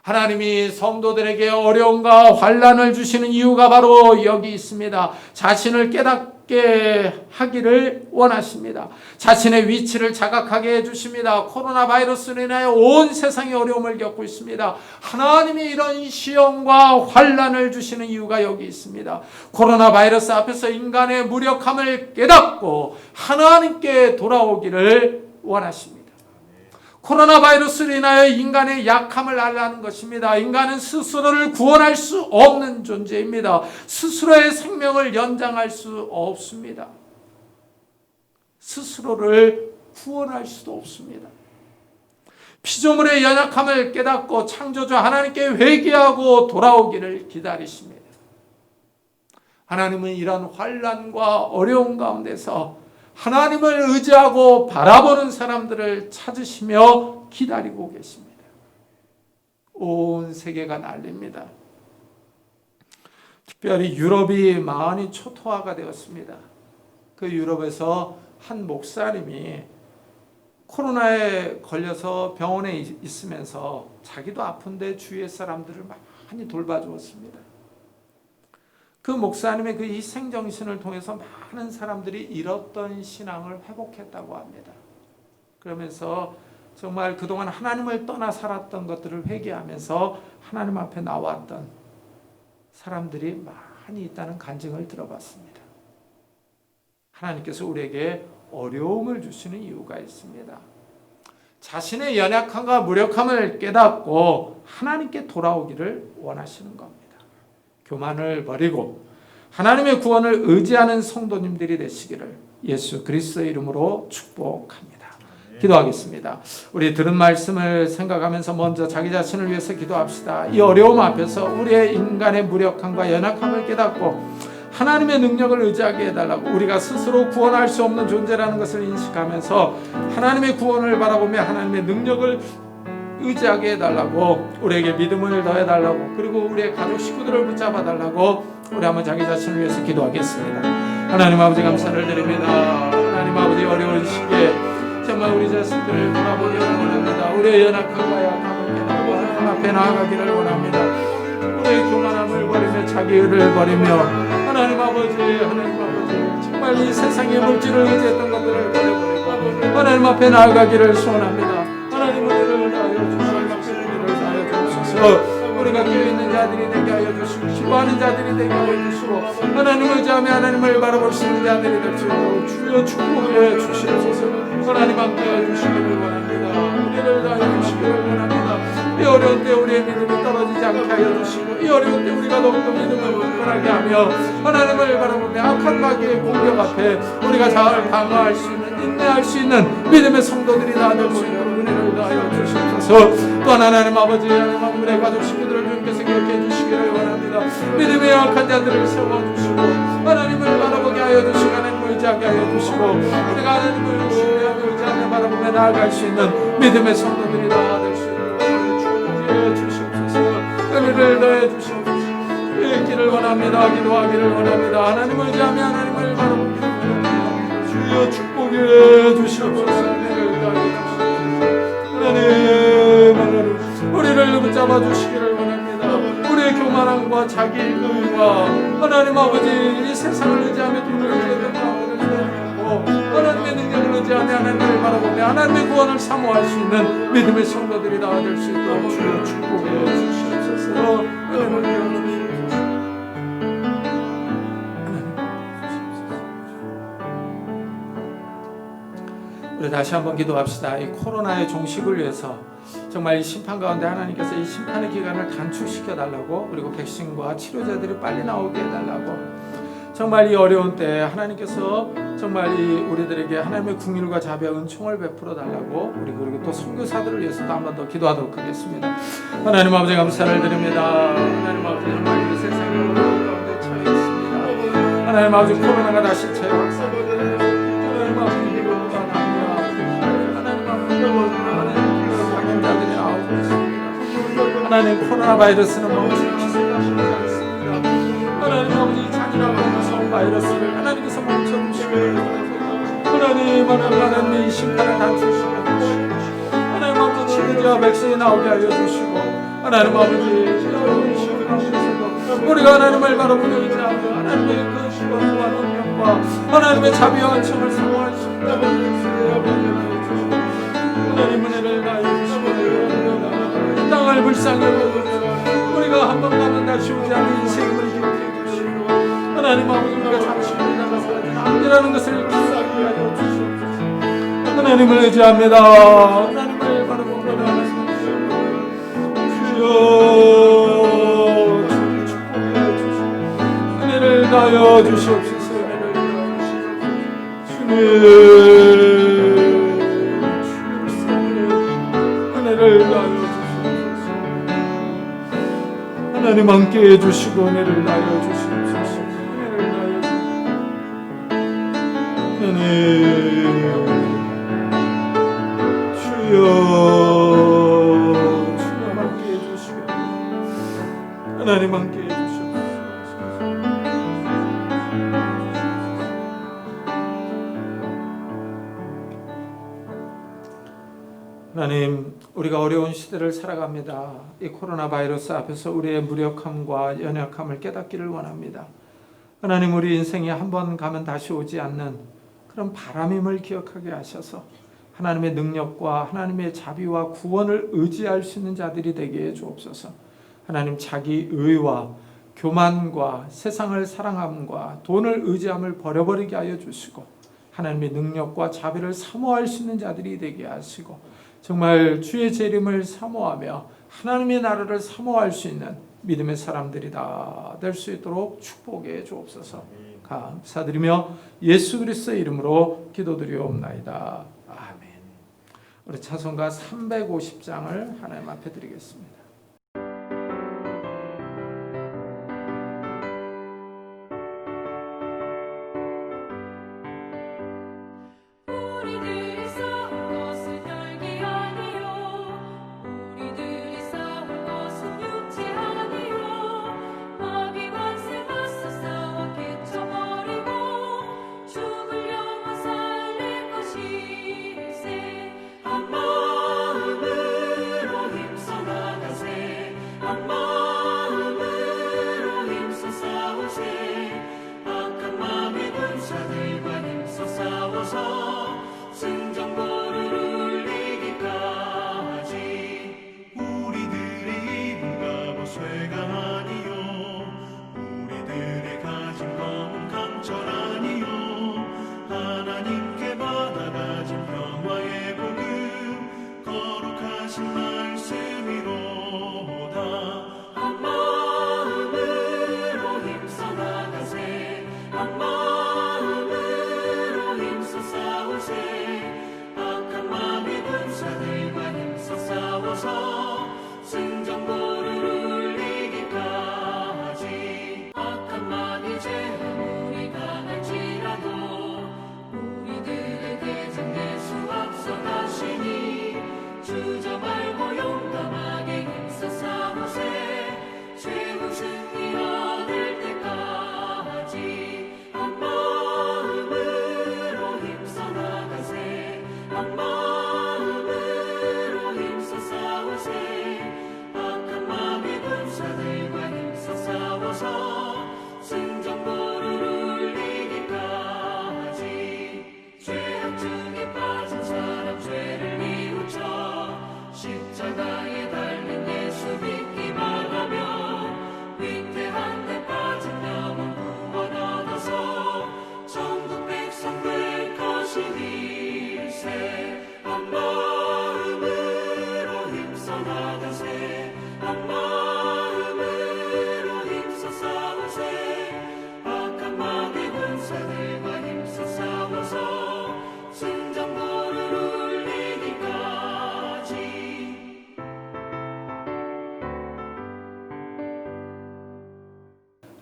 하나님이 성도들에게 어려움과 환난을 주시는 이유가 바로 여기 있습니다. 자신을 깨닫게 하기를 원하십니다. 자신의 위치를 자각하게 해주십니다. 코로나 바이러스로 인하여 온 세상이 어려움을 겪고 있습니다. 하나님이 이런 시험과 환난을 주시는 이유가 여기 있습니다. 코로나 바이러스 앞에서 인간의 무력함을 깨닫고 하나님께 돌아오기를 원하십니다. 코로나 바이러스로 인하여 인간의 약함을 알라는 것입니다. 인간은 스스로를 구원할 수 없는 존재입니다. 스스로의 생명을 연장할 수 없습니다. 스스로를 구원할 수도 없습니다. 피조물의 연약함을 깨닫고 창조주 하나님께 회개하고 돌아오기를 기다리십니다. 하나님은 이런 환난과 어려움 가운데서 하나님을 의지하고 바라보는 사람들을 찾으시며 기다리고 계십니다. 온 세계가 난립니다. 특별히 유럽이 많이 초토화가 되었습니다. 그 유럽에서 한 목사님이 코로나에 걸려서 병원에 있으면서 자기도 아픈데 주위의 사람들을 많이 돌봐주었습니다. 그 목사님의 그 희생정신을 통해서 많은 사람들이 잃었던 신앙을 회복했다고 합니다. 그러면서 정말 그동안 하나님을 떠나 살았던 것들을 회개하면서 하나님 앞에 나왔던 사람들이 많이 있다는 간증을 들어봤습니다. 하나님께서 우리에게 어려움을 주시는 이유가 있습니다. 자신의 연약함과 무력함을 깨닫고 하나님께 돌아오기를 원하시는 겁니다. 교만을 버리고 하나님의 구원을 의지하는 성도님들이 되시기를 예수 그리스도의 이름으로 축복합니다. 기도하겠습니다. 우리 들은 말씀을 생각하면서 먼저 자기 자신을 위해서 기도합시다. 이 어려움 앞에서 우리의 인간의 무력함과 연약함을 깨닫고 하나님의 능력을 의지하게 해달라고, 우리가 스스로 구원할 수 없는 존재라는 것을 인식하면서 하나님의 구원을 바라보며 하나님의 능력을 의지하게 해달라고, 우리에게 믿음을 더해달라고, 그리고 우리의 가족 식구들을 붙잡아달라고 우리 한번 자기 자신을 위해서 기도하겠습니다. 하나님 아버지 감사를 드립니다. 하나님 아버지 어려운 시기에 정말 우리 자신들을 돌아보기를 원합니다. 우리의 연약함과 약함을 깨닫고 하나님 앞에 나아가기를 원합니다. 우리의 교만함을 버리며 자기 의를 버리며 하나님 아버지 정말 이 세상의 물질을 의지했던 것들을 버려버리고 하나님 앞에 나아가기를 소원합니다. 하나님 우리를 주옵소서. 우리가 깨어있는 자들이 되게 하여 주시고 기도하는 자들이 되게 하여 주시고 하나님을 의지하며 하나님을 바라볼 수 있는 자들이 될 수 있도록 주여 축복해 주시옵소서. 하나님 함께 주시기를 원합니다. 우리를 다하여 주시기를 원합니다. 이 어려운 때 우리의 믿음이 떨어지지 않게 하여 주시고 이 어려운 때 우리가 더욱더 믿음을 굳건하게 하며 하나님을 바라보며 악한 마귀의 공격 앞에 우리가 잘 방어할 수 있는, 인내할 수 있는 믿음의 성도들이 다 될 수 있도록 은혜를 다하여 주시옵소서. 또한 하나님 아버지, 하나님 아버지 우리의 가족 식구들을 주님께서 기억해 주시기를 원합니다. 믿음의 약한 자들을 세워주시고 하나님을 바라보게 하여 주시고 하나님을 의지하게 하여 주시고 우리가 하나님을 신뢰하며 의지하며 바라보며 나아갈 수 있는 믿음의 성도들이 다 될 수 있도록 축복해 주시옵소서. 은혜를 더해 주시옵소서. 있기를 원합니다. 기도하기를 원합니다. 하나님을 의지하며 하나님을 바라보기를 원합니다. 주여 축복해 주시옵소서. 은혜를 더해 주시옵소서. 하나님 우리를 붙잡아 주시기를 원합니다. 우리의 교만함과 자기 의와 하나님 아버지 이 세상을 의지하며 돈을 의지하며 마음을 의지하고 하나님의 능력을 의지하며 하나님을 바라보며 하나님의 구원을 사모할 수 있는 믿음의 성도들이 다 될 수 있도록 주여 축복해 주시옵소서. 하나님을 기억해 우리 다시 한번 기도합시다. 이 코로나의 종식을 위해서 정말 이 심판 가운데 하나님께서 이 심판의 기간을 단축시켜 달라고, 그리고 백신과 치료제들이 빨리 나오게 해달라고, 정말 이 어려운 때 하나님께서 정말 이 우리들에게 하나님의 궁일과 자비와 은총을 베풀어 달라고, 그리고 또 선교사들을 위해서도 한 번 더 기도하도록 하겠습니다. 하나님 아버지 감사를 드립니다. 하나님 아버지 정말 이 세상의 어려운 가운데 처해 있습니다. 하나님 아버지 코로나가 다시 재확산되고 하나님 아버지 기도가 나옵니다. 하나님 코로나 바이러스는 멈출 기세가 쉽지 않습니다. 하나님 아버지 잔인하고 무서운 바이러스를 하나님께서 멈춰주시고 하나님의 심판을 단추시고 하나님 아버지 드디어 백신이 나오게 하여 주시고 하나님 아버지 우리가 하나님을 바로 의지하며 하나님의 그 시원과 능력과 하나님의 자비와 은총을 사모할 수 있다고 하나님 은혜를 다해 주시고 이 땅을 불쌍히 여겨주시고 우리가 한 번 가면 다시 오지 않는 인생을 기억해 주시고 하나님 아버지 우리가 잠시 후에 나가서 안되라는 것을 기억하게 하여 주시옵소서. 하나님을 의지합니다. 하나님을 바로 보며 주여 축복해 주시고 은혜를 다하여 주시옵소서. 은혜를 다하여 주시옵소서. 하나님 함께 해주시고 은혜를 다하여 주시옵소서. 은혜를 다하여 주여 함께 해주시고 하나님 함께 해주시옵소서. 하나님, 우리가 어려운 시대를 살아갑니다. 이 코로나 바이러스 앞에서 우리의 무력함과 연약함을 깨닫기를 원합니다. 하나님, 우리 인생이 한 번 가면 다시 오지 않는 그런 바람임을 기억하게 하셔서 하나님의 능력과 하나님의 자비와 구원을 의지할 수 있는 자들이 되게 해 주옵소서. 하나님, 자기 의와 교만과 세상을 사랑함과 돈을 의지함을 버려버리게 하여 주시고 하나님의 능력과 자비를 사모할 수 있는 자들이 되게 하시고 정말 주의 재림을 사모하며 하나님의 나라를 사모할 수 있는 믿음의 사람들이 다 될 수 있도록 축복해 주옵소서. 감사드리며 예수 그리스도의 이름으로 기도드리옵나이다. 아멘. 우리 찬송가 350장을 하나님 앞에 드리겠습니다.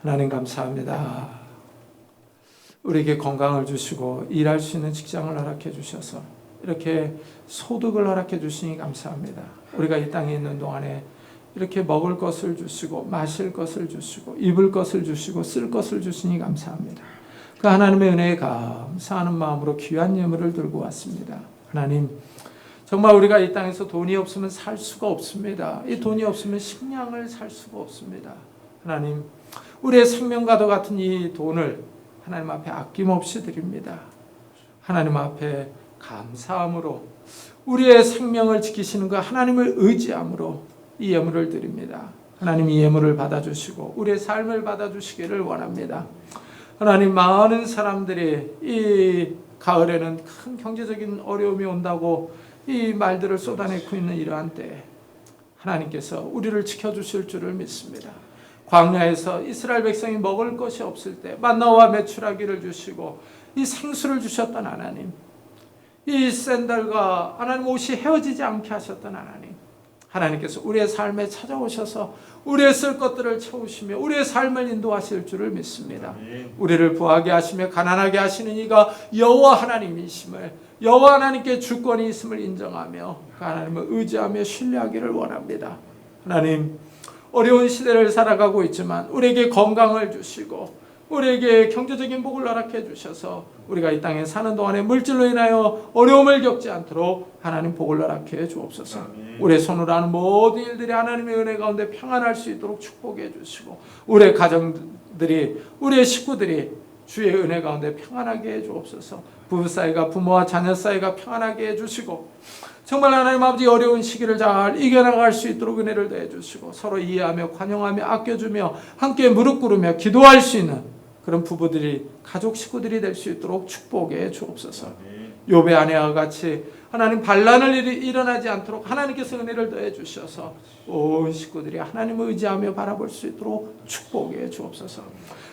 하나님 감사합니다. 우리에게 건강을 주시고 일할 수 있는 직장을 허락해 주셔서 이렇게 소득을 허락해 주시니 감사합니다. 우리가 이 땅에 있는 동안에 이렇게 먹을 것을 주시고 마실 것을 주시고 입을 것을 주시고 쓸 것을 주시니 감사합니다. 그 하나님의 은혜에 감사하는 마음으로 귀한 예물을 들고 왔습니다. 하나님, 정말 우리가 이 땅에서 돈이 없으면 살 수가 없습니다. 이 돈이 없으면 식량을 살 수가 없습니다. 하나님, 우리의 생명과도 같은 이 돈을 하나님 앞에 아낌없이 드립니다. 하나님 앞에 감사함으로 우리의 생명을 지키시는 그 하나님을 의지함으로 이 예물을 드립니다. 하나님, 이 예물을 받아주시고 우리의 삶을 받아주시기를 원합니다. 하나님, 많은 사람들이 이 가을에는 큰 경제적인 어려움이 온다고 이 말들을 쏟아내고 있는 이러한 때에 하나님께서 우리를 지켜주실 줄을 믿습니다. 광야에서 이스라엘 백성이 먹을 것이 없을 때 만나와 메추라기를 주시고 이 생수를 주셨던 하나님, 이 샌들과 하나님 옷이 헤어지지 않게 하셨던 하나님, 하나님께서 우리의 삶에 찾아오셔서 우리의 쓸 것들을 채우시며 우리의 삶을 인도하실 줄을 믿습니다. 우리를 부하게 하시며 가난하게 하시는 이가 여호와 하나님이심을, 여호와 하나님께 주권이 있음을 인정하며 그 하나님을 의지하며 신뢰하기를 원합니다. 하나님, 어려운 시대를 살아가고 있지만 우리에게 건강을 주시고 우리에게 경제적인 복을 허락해 주셔서 우리가 이 땅에 사는 동안에 물질로 인하여 어려움을 겪지 않도록 하나님 복을 허락해 주옵소서. 우리의 손으로 하는 모든 일들이 하나님의 은혜 가운데 평안할 수 있도록 축복해 주시고 우리의 가정들이, 우리의 식구들이 주의 은혜 가운데 평안하게 해 주옵소서. 부부 사이가, 부모와 자녀 사이가 평안하게 해 주시고 정말 하나님 아버지 어려운 시기를 잘 이겨나갈 수 있도록 은혜를 더해 주시고 서로 이해하며 관용하며 아껴주며 함께 무릎 꿇으며 기도할 수 있는 그런 부부들이, 가족 식구들이 될 수 있도록 축복해 주옵소서. 욥의 아내와 같이 하나님 반란을 일어나지 않도록 하나님께서 은혜를 더해 주셔서 온 식구들이 하나님을 의지하며 바라볼 수 있도록 축복해 주옵소서.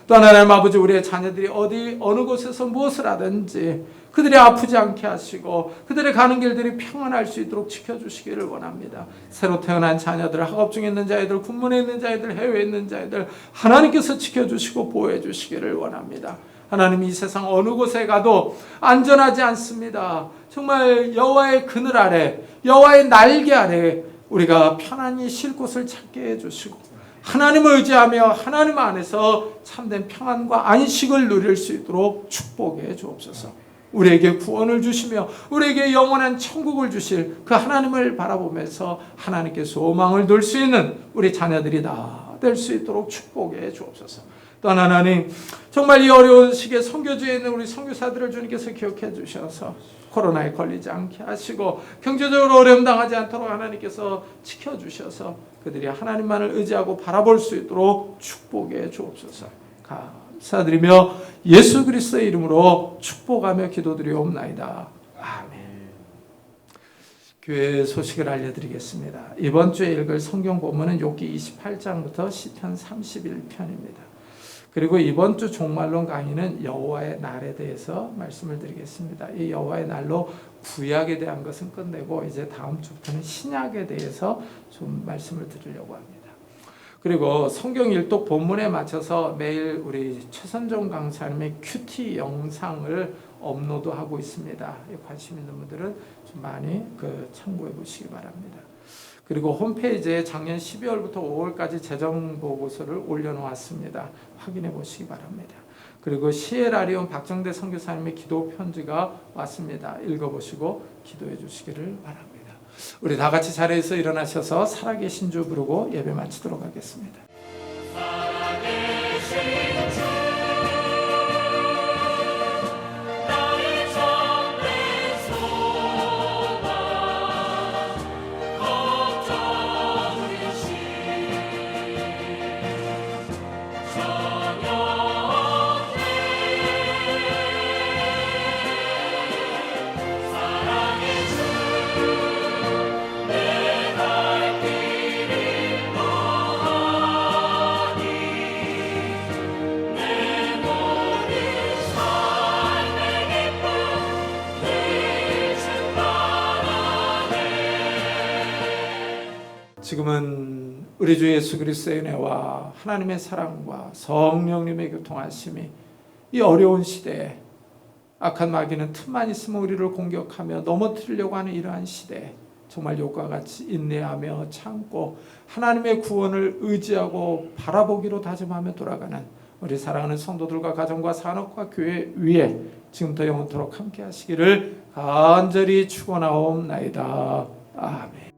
또 하나님 아버지, 우리의 자녀들이 어느 곳에서 무엇을 하든지 그들이 아프지 않게 하시고 그들의 가는 길들이 평안할 수 있도록 지켜주시기를 원합니다. 새로 태어난 자녀들, 학업 중에 있는 자애들, 군문에 있는 자애들, 해외에 있는 자애들 하나님께서 지켜주시고 보호해 주시기를 원합니다. 하나님, 이 세상 어느 곳에 가도 안전하지 않습니다. 정말 여호와의 그늘 아래, 여호와의 날개 아래 우리가 편안히 쉴 곳을 찾게 해주시고 하나님을 의지하며 하나님 안에서 참된 평안과 안식을 누릴 수 있도록 축복해 주옵소서. 우리에게 구원을 주시며 우리에게 영원한 천국을 주실 그 하나님을 바라보면서 하나님께 소망을 둘 수 있는 우리 자녀들이 다 될 수 있도록 축복해 주옵소서. 또한 하나님, 정말 이 어려운 시기에 선교지에 있는 우리 선교사들을 주님께서 기억해 주셔서 코로나에 걸리지 않게 하시고 경제적으로 어려움 당하지 않도록 하나님께서 지켜주셔서 그들이 하나님만을 의지하고 바라볼 수 있도록 축복해 주옵소서. 감사드리며 예수 그리스도의 이름으로 축복하며 기도드리옵나이다. 아멘. 교회 소식을 알려드리겠습니다. 이번 주에 읽을 성경 본문은 욥기 28장부터 시편 31편입니다. 그리고 이번 주 종말론 강의는 여호와의 날에 대해서 말씀을 드리겠습니다. 이 여호와의 날로 구약에 대한 것은 끝내고 이제 다음 주부터는 신약에 대해서 좀 말씀을 드리려고 합니다. 그리고 성경 일독 본문에 맞춰서 매일 우리 최선종 강사님의 큐티 영상을 업로드하고 있습니다. 관심 있는 분들은 좀 많이 참고해 보시기 바랍니다. 그리고 홈페이지에 작년 12월부터 5월까지 재정 보고서를 올려놓았습니다. 확인해 보시기 바랍니다. 그리고 시에라리온 박정대 선교사님의 기도 편지가 왔습니다. 읽어보시고 기도해 주시기를 바랍니다. 우리 다 같이 자리에서 일어나셔서 살아계신 주 부르고 예배 마치도록 하겠습니다. 지금은 우리 주 예수 그리스도의 은혜와 하나님의 사랑과 성령님의 교통하심이 이 어려운 시대에 악한 마귀는 틈만 있으면 우리를 공격하며 넘어뜨리려고 하는 이러한 시대에 정말 욥과 같이 인내하며 참고 하나님의 구원을 의지하고 바라보기로 다짐하며 돌아가는 우리 사랑하는 성도들과 가정과 산업과 교회 위에 지금부터 영원토록 함께 하시기를 간절히 축원하옵나이다. 아멘.